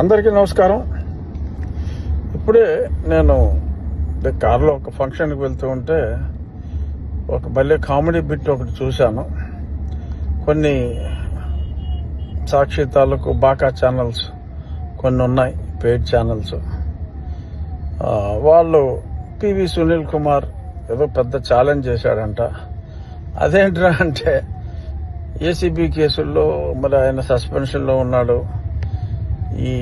అందరికీ నమస్కారం. ఇప్పుడే నేను కారులో ఒక ఫంక్షన్కి వెళ్తూ ఉంటే ఒక భలే కామెడీ బిట్ ఒకటి చూశాను. కొన్ని సాక్షి తాలూకు బాకా ఛానల్స్ కొన్ని ఉన్నాయి, పెయిడ్ ఛానల్స్. వాళ్ళు పివి సునీల్ కుమార్ ఏదో పెద్ద ఛాలెంజ్ చేశాడంట. అదేంట్రా అంటే ఏసీబీ కేసుల్లో మరి ఆయన సస్పెన్షన్లో ఉన్నాడు. ఈ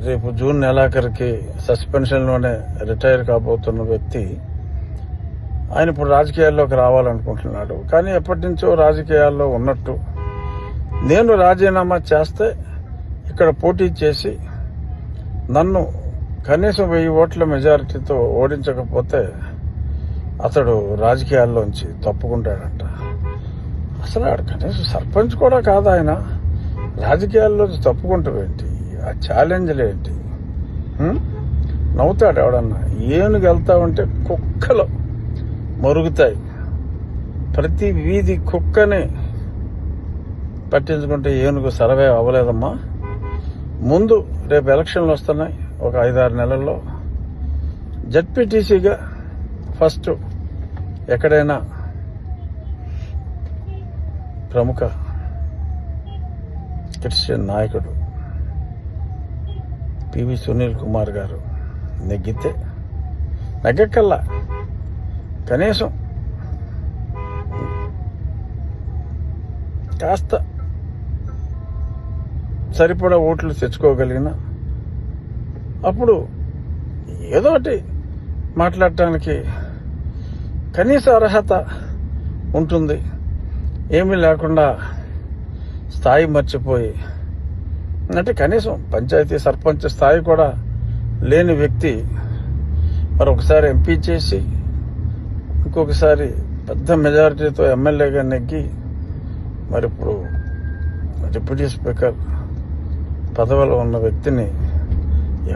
రేపు జూన్ నెలాఖరికి సస్పెన్షన్లోనే రిటైర్ కాబోతున్న వ్యక్తి ఆయన ఇప్పుడు రాజకీయాల్లోకి రావాలనుకుంటున్నాడు. కానీ ఎప్పటి నుంచో రాజకీయాల్లో ఉన్నట్టు, నేను రాజీనామా చేస్తే ఇక్కడ పోటీ చేసి నన్ను కనీసం 1000 ఓట్ల మెజారిటీతో ఓడించకపోతే అతడు రాజకీయాల్లోంచి తప్పుకుంటాడంట. అసలు ఆడు కనీసం సర్పంచ్ కూడా కాదు, ఆయన రాజకీయాల్లోంచి తప్పుకుంటావేంటి? ఆ ఛాలెంజ్లు ఏంటి? నవ్వుతాడు ఎవడన్నా. ఏనుగు వెళ్తావంటే కుక్కలు మరుగుతాయి. ప్రతి వీధి కుక్కని పట్టించుకుంటే ఏనుగు సర్వే అవ్వలేదమ్మా. ముందు రేపు ఎలక్షన్లు వస్తున్నాయి, ఒక 5-6 నెలల్లో. జడ్పీటీసీగా ఫస్ట్ ఎక్కడైనా ప్రముఖ క్రిస్టియన్ నాయకుడు పివి సునీల్ కుమార్ గారు నెగ్గకల్లా కనీసం కాస్త సరిపడా ఓట్లు తెచ్చుకోగలిగిన అప్పుడు ఏదోటి మాట్లాడటానికి కనీస అర్హత ఉంటుంది. ఏమీ లేకుండా స్థాయి మర్చిపోయి, అంటే కనీసం పంచాయతీ సర్పంచ్ స్థాయి కూడా లేని వ్యక్తి మరొకసారి ఎంపీ చేసి ఇంకొకసారి పెద్ద మెజారిటీతో ఎమ్మెల్యేగా నెగ్గి మరి ఇప్పుడు డిప్యూటీ స్పీకర్ పదవిలో ఉన్న వ్యక్తిని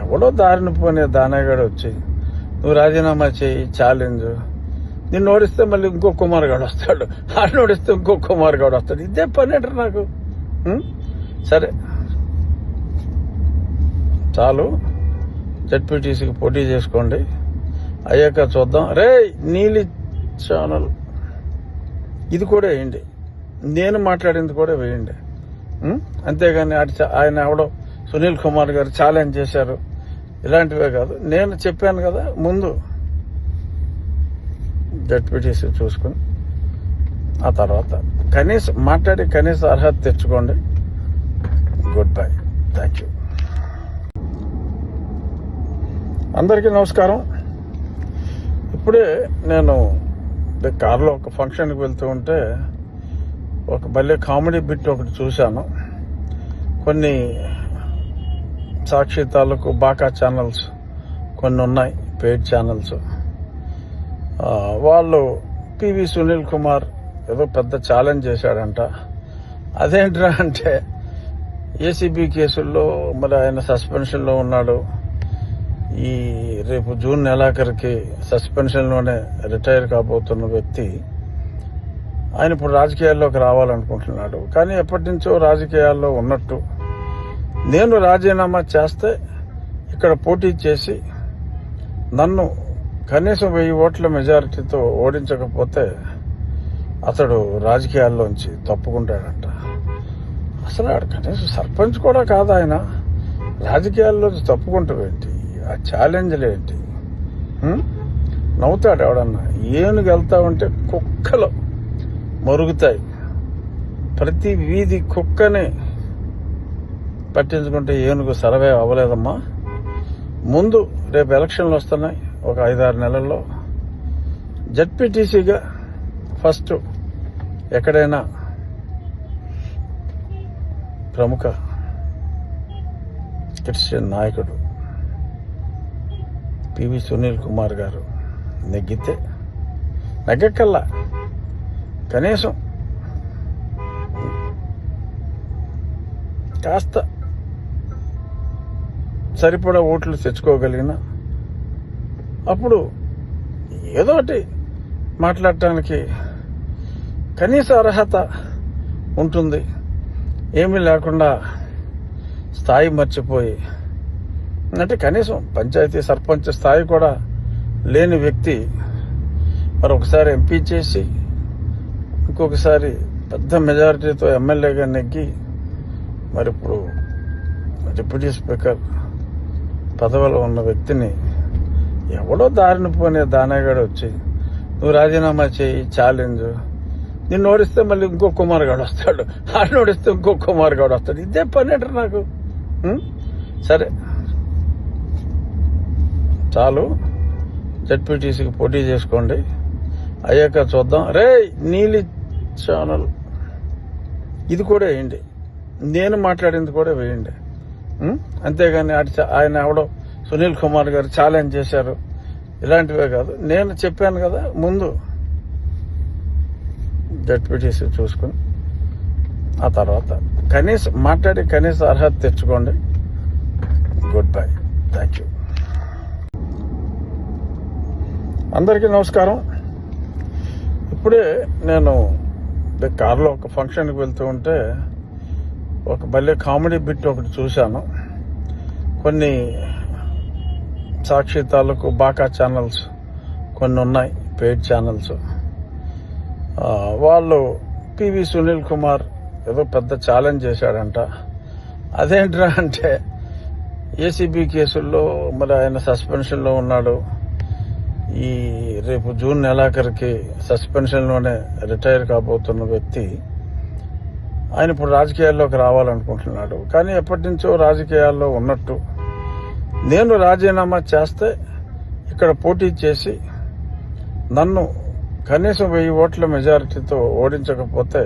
ఎవడో దారిని పోనే దానయ్యగాడు వచ్చి నువ్వు రాజీనామా చేయి, ఛాలెంజ్, నిన్ను ఓడిస్తే మళ్ళీ ఇంకో కుమార్ గాడు వస్తాడు, ఆడిని ఓడిస్తే ఇంకో కుమార్ గాడు వస్తాడు. ఇదే పని అంటారు నాకు. సరే చాలు, జడ్పీటీసీకి పోటీ చేసుకోండి, అయ్యాక చూద్దాం. రే నీలి ఛానల్ ఇది కూడా వేయండి, నేను మాట్లాడింది కూడా వేయండి. అంతేగాని ఆయన ఎవడో సునీల్ కుమార్ గారు ఛాలెంజ్ చేశారు ఇలాంటివే కాదు. నేను చెప్పాను కదా ముందు జడ్పీటీసీ చూసుకుని ఆ తర్వాత కనీసం మాట్లాడి కనీస అర్హత తెచ్చుకోండి. Good bye, thank you. అందరికీ నమస్కారం. ఇప్పుడే నేను కారులో ఒక ఫంక్షన్కి వెళ్తూ ఉంటే ఒక భలే కామెడీ బిట్ ఒకటి చూశాను. కొన్ని సాక్షి తాలూకు బాకా ఛానల్స్ కొన్ని ఉన్నాయి, పెయిడ్ ఛానల్స్. వాళ్ళు పివి సునీల్ కుమార్ ఏదో పెద్ద ఛాలెంజ్ చేశాడంట. అదేంట్రా అంటే ఏసీబీ కేసుల్లో మరి ఆయన సస్పెన్షన్లో ఉన్నాడు. ఈ రేపు జూన్ నెలాఖరికి సస్పెన్షన్లోనే రిటైర్ కాబోతున్న వ్యక్తి ఆయన ఇప్పుడు రాజకీయాల్లోకి రావాలనుకుంటున్నాడు. కానీ ఎప్పటి నుంచో రాజకీయాల్లో ఉన్నట్టు, నేను రాజీనామా చేస్తే ఇక్కడ పోటీ చేసి నన్ను కనీసం 1000 ఓట్ల మెజారిటీతో ఓడించకపోతే అతడు రాజకీయాల్లోంచి తప్పుకుంటాడంట. అసలు ఆడు కనీసం సర్పంచ్ కూడా కాదు, ఆయన రాజకీయాల్లోంచి తప్పుకుంటావేంటి? ఆ ఛాలెంజ్లు ఏంటి? నవ్వుతాడు ఎవడన్నా. ఏనుగు వెళ్తావంటే కుక్కలు మరుగుతాయి. ప్రతి వీధి కుక్కని పట్టించుకుంటే ఏనుగు సర్వే అవ్వలేదమ్మా. ముందు రేపు ఎలక్షన్లు వస్తున్నాయి, ఒక 5-6 నెలల్లో. జడ్పీటీసీగా ఫస్ట్ ఎక్కడైనా ప్రముఖ క్రిస్టియన్ నాయకుడు పివి సునీల్ కుమార్ గారు నెగ్గకల్లా కనీసం కాస్త సరిపడా ఓట్లు తెచ్చుకోగలిగిన అప్పుడు ఏదోటి మాట్లాడటానికి కనీస అర్హత ఉంటుంది. ఏమీ లేకుండా స్థాయి మర్చిపోయి అంటే కనీసం పంచాయతీ సర్పంచ్ స్థాయి కూడా లేని వ్యక్తి మరి ఒకసారి ఎంపీ చేసి ఇంకొకసారి పెద్ద మెజారిటీతో ఎమ్మెల్యేగా నెగ్గి మరి ఇప్పుడు డిప్యూటీ స్పీకర్ పదవిలో ఉన్న వ్యక్తిని ఎవడో దారిని పోనే దానగాడు వచ్చి నువ్వు రాజీనామా చేయి ఛాలెంజ్, నిన్ను ఓడిస్తే మళ్ళీ ఇంకో కుమార్ గాడు వస్తాడు, ఆయన ఓడిస్తే ఇంకో కుమార్ గాడు వస్తాడు. ఇదే పని అంటారు నాకు. సరే చాలు, జడ్పీటీసీకి పోటీ చేసుకోండి, అయ్యాక చూద్దాం. రే నీలి ఛానల్ ఇది కూడా వేయండి, నేను మాట్లాడింది కూడా వేయండి. అంతేగాని ఆయన ఎవడో సునీల్ కుమార్ గారు ఛాలెంజ్ చేశారు, ఇలాంటివే కాదు. నేను చెప్పాను కదా ముందు, జడ్పీటీసీ చూసుకుని ఆ తర్వాత కనీస అర్హత తెచ్చుకోండి. Good bye, thank you. అందరికీ నమస్కారం. ఇప్పుడే నేను కారులో ఒక ఫంక్షన్కి వెళ్తూ ఉంటే ఒక భలే కామెడీ బిట్ ఒకటి చూశాను. కొన్ని సాక్షి తాలూకు బాకా ఛానల్స్ కొన్ని ఉన్నాయి, పెయిడ్ ఛానల్స్. వాళ్ళు పివి సునీల్ కుమార్ ఏదో పెద్ద ఛాలెంజ్ చేశాడంట. అదేంట్రా అంటే ఏసీబీ కేసుల్లో మరి ఆయన సస్పెన్షన్లో ఉన్నాడు. ఈ రేపు జూన్ నెలాఖరికి సస్పెన్షన్లోనే రిటైర్ కాబోతున్న వ్యక్తి ఆయన ఇప్పుడు రాజకీయాల్లోకి రావాలనుకుంటున్నాడు. కానీ ఎప్పటి నుంచో రాజకీయాల్లో ఉన్నట్టు, నేను రాజీనామా చేస్తే ఇక్కడ పోటీ చేసి నన్ను కనీసం 1000 ఓట్ల మెజారిటీతో ఓడించకపోతే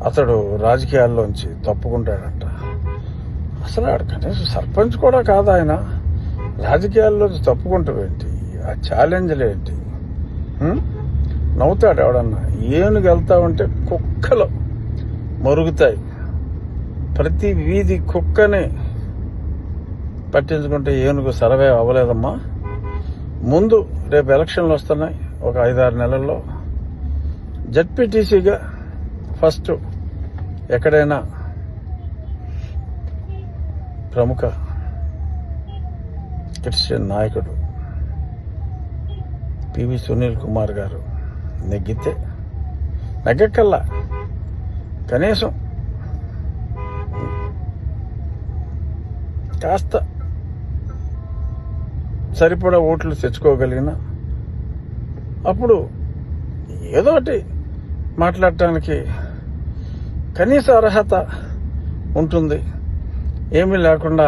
అతడు రాజకీయాల్లోంచి తప్పుకుంటాడంట. అసలు ఆడు కనీసం సర్పంచ్ కూడా కాదు, ఆయన రాజకీయాల్లోంచి తప్పుకుంటావేంటి? ఆ ఛాలెంజ్లేంటి? నవ్వుతాడు ఎవడన్నా. ఏనుగు వెళ్తా ఉంటే కుక్కలు మరుగుతాయి. ప్రతి వీధి కుక్కని పట్టించుకుంటే ఏనుగు సర్వే అవ్వలేదమ్మా. ముందు రేపు ఎలక్షన్లు వస్తున్నాయి, ఒక 5-6 నెలల్లో. జడ్పీటీసీగా ఫస్ట్ ఎక్కడైనా ప్రముఖ క్రిస్టియన్ నాయకుడు పివి సునీల్ కుమార్ గారు నెగ్గక్కల్లా కనీసం కాస్త సరిపడా ఓట్లు తెచ్చుకోగలిగిన అప్పుడు ఏదోటి మాట్లాడటానికి కనీస అర్హత ఉంటుంది. ఏమీ లేకుండా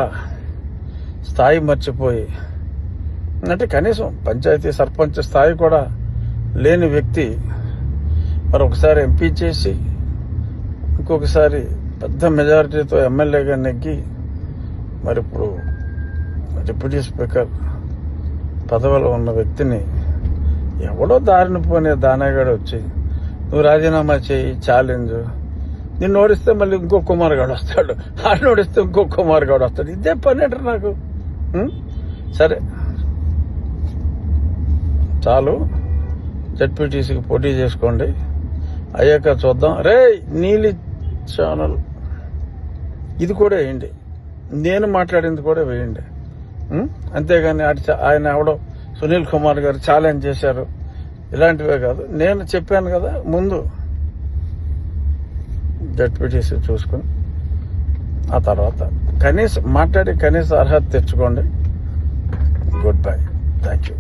స్థాయి మర్చిపోయి, అంటే కనీసం పంచాయతీ సర్పంచ్ స్థాయి కూడా లేని వ్యక్తి మరి ఒకసారి ఎంపీ చేసి ఇంకొకసారి పెద్ద మెజారిటీతో ఎమ్మెల్యేగా నెగ్గి మరి ఇప్పుడు డిప్యూటీ స్పీకర్ పదవిలో ఉన్న వ్యక్తిని ఎవడో దారిని పోనే దానగాడు వచ్చి నువ్వు రాజీనామా చేయి ఛాలెంజ్, నిన్ను ఓడిస్తే మళ్ళీ ఇంకో కుమార్ గాడు వస్తాడు, ఆయన ఓడిస్తే ఇంకో కుమార్ గాడు వస్తాడు. ఇదే పని అంటారు నాకు. సరే చాలు, జడ్పీటీసీకి పోటీ చేసుకోండి, అయ్యాక చూద్దాం. రే నీలి ఛానల్ ఇది కూడా వేయండి, నేను మాట్లాడింది కూడా వేయండి. అంతేగాని ఆయన ఎవడో సునీల్ కుమార్ గారు ఛాలెంజ్ చేశారు, ఇలాంటివే కాదు. నేను చెప్పాను కదా ముందు, జడ్పీటీసీ చూసుకుని ఆ తర్వాత కనీస అర్హత తెచ్చుకోండి. Good bye, thank you.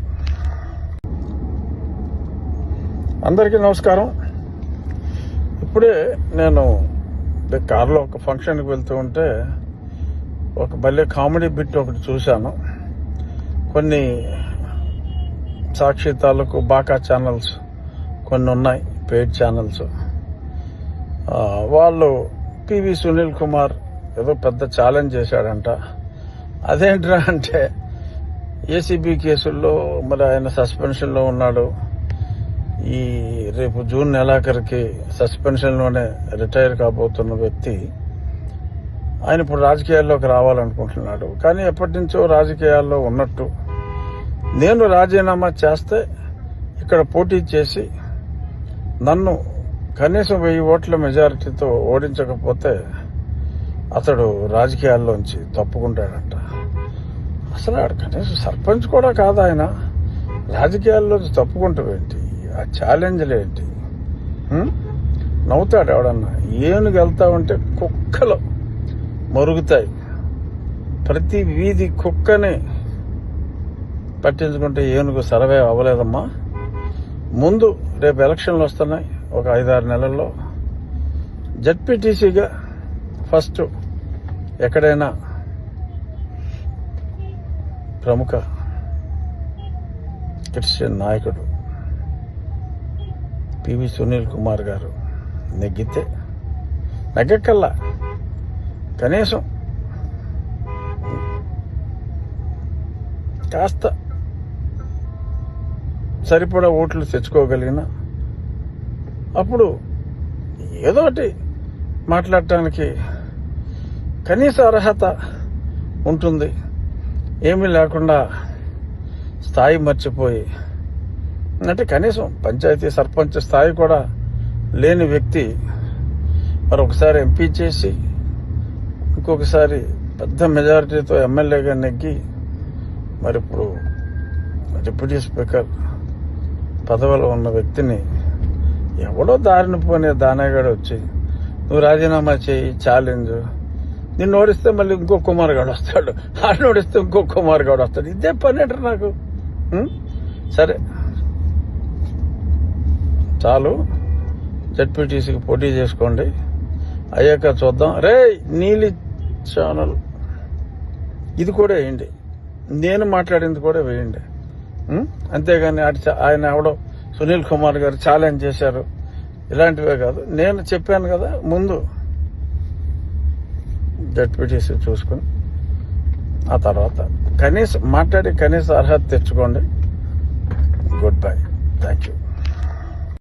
అందరికీ నమస్కారం. ఇప్పుడే నేను కారులో ఒక ఫంక్షన్కి వెళ్తూ ఉంటే ఒక భలే కామెడీ బిట్ ఒకటి చూశాను. కొన్ని సాక్షి తాలూకు బాకా ఛానల్స్ కొన్ని ఉన్నాయి, పెయిడ్ ఛానల్స్. వాళ్ళు పివి సునీల్ కుమార్ ఏదో పెద్ద ఛాలెంజ్ చేశాడంట. అదేంట్రా అంటే ఏసీబీ కేసుల్లో మరి ఆయన సస్పెన్షన్లో ఉన్నాడు. ఈ రేపు జూన్ నెలాఖరికి సస్పెన్షన్లోనే రిటైర్ కాబోతున్న వ్యక్తి ఆయన ఇప్పుడు రాజకీయాల్లోకి రావాలనుకుంటున్నాడు. కానీ ఎప్పటి నుంచో రాజకీయాల్లో ఉన్నట్టు, నేను రాజీనామా చేస్తే ఇక్కడ పోటీ చేసి నన్ను కనీసం 1000 ఓట్ల మెజారిటీతో ఓడించకపోతే అతడు రాజకీయాల్లోంచి తప్పుకుంటాడంట. అసలు ఆడ కనీసం సర్పంచ్ కూడా కాదు ఆయన. రాజకీయాల్లో తప్పుకుంటావేంటి? ఆ ఛాలెంజ్లు ఏంటి? నవ్వుతాడు ఎవడన్నా. ఏనుగు వెళ్తా ఉంటే కుక్కలు మరుగుతాయి. ప్రతి వీధి కుక్కని పట్టించుకుంటే ఏనుగు సర్వే అవ్వలేదమ్మా. ముందు రేపు ఎలక్షన్లు వస్తున్నాయి ఒక 5-6 నెలల్లో. జడ్పీటీసీగా ఫస్ట్ ఎక్కడైనా ప్రముఖ క్రిస్టియన్ నాయకుడు పివి సునీల్ కుమార్ గారు నెగ్గక్కల్లా కనీసం కాస్త సరిపడా ఓట్లు తెచ్చుకోగలిగిన అప్పుడు ఏదోటి మాట్లాడటానికి కనీస అర్హత ఉంటుంది. ఏమీ లేకుండా స్థాయి మర్చిపోయి, అంటే కనీసం పంచాయతీ సర్పంచ్ స్థాయి కూడా లేని వ్యక్తి మరొకసారి ఎంపీ చేసి ఇంకొకసారి పెద్ద మెజారిటీతో ఎమ్మెల్యేగా నెగ్గి మరి ఇప్పుడు డిప్యూటీ స్పీకర్ పదవిలో ఉన్న వ్యక్తిని ఎవడో దారిని పోనే దానగాడు వచ్చి నువ్వు రాజీనామా చేయి, ఛాలెంజ్, నిన్ను ఓడిస్తే మళ్ళీ ఇంకో కుమార్ గాడు వస్తాడు, ఆడిని ఓడిస్తే ఇంకో కుమార్ గాడు వస్తాడు. ఇదే పని అంటారు నాకు. సరే చాలు, జడ్పీటీసీకి పోటీ చేసుకోండి, అయ్యాక చూద్దాం. రే నీలి ఛానల్ ఇది కూడా వేయండి, నేను మాట్లాడింది కూడా వేయండి. అంతేగాని ఆయన ఎవడో సునీల్ కుమార్ గారు ఛాలెంజ్ చేశారు ఇలాంటివే కాదు. నేను చెప్పాను కదా ముందు జడ్పీటీసీ చూసుకుని ఆ తర్వాత కనీసం మాట్లాడి కనీస అర్హత తెచ్చుకోండి. Good bye, thank you.